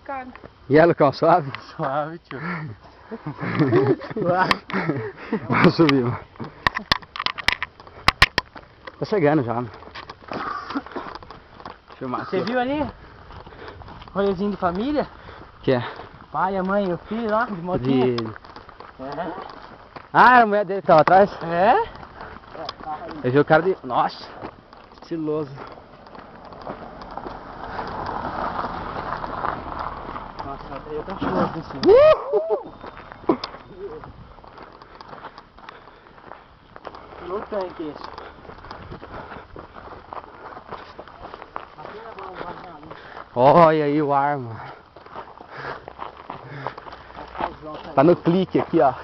complicado. E aí, Lucão, suave? Suave, tio. Suave. Vamos subir, mano. Tá chegando já, mano. Filmar aqui. Você viu ali? Rolezinho de família? Que é? Pai, a mãe e o filho lá, de motinha. De... Ah, a mulher dele que tava atrás? É? Eu vi o cara de... Nossa, estiloso. Nossa, até eu cachorro aqui em cima. No tanque esse. Olha aí o ar, mano. Tá no clique aqui, ó.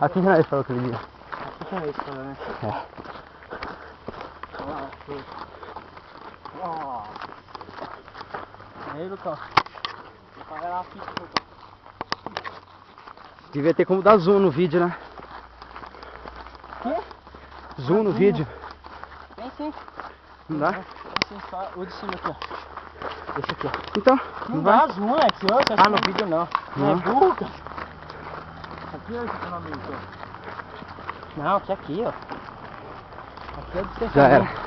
Aqui já é falou aquele dia. Aqui que é isso, né? É. Olha lá, foi. Ó. Aí, Lucão. Vai lá a fita, Lucão. Devia ter como dar zoom no vídeo, né? Quê? Zoom no vídeo. Tem sim. Não dá? Tem sim, só o de cima aqui, ó. Esse aqui, ó. Então, Não vai. dá zoom, é que você Ah, no vídeo não. Não é Não. burro, cara. Aqui é esse nome, então. Não, aqui, ó. Aqui é o de Já era.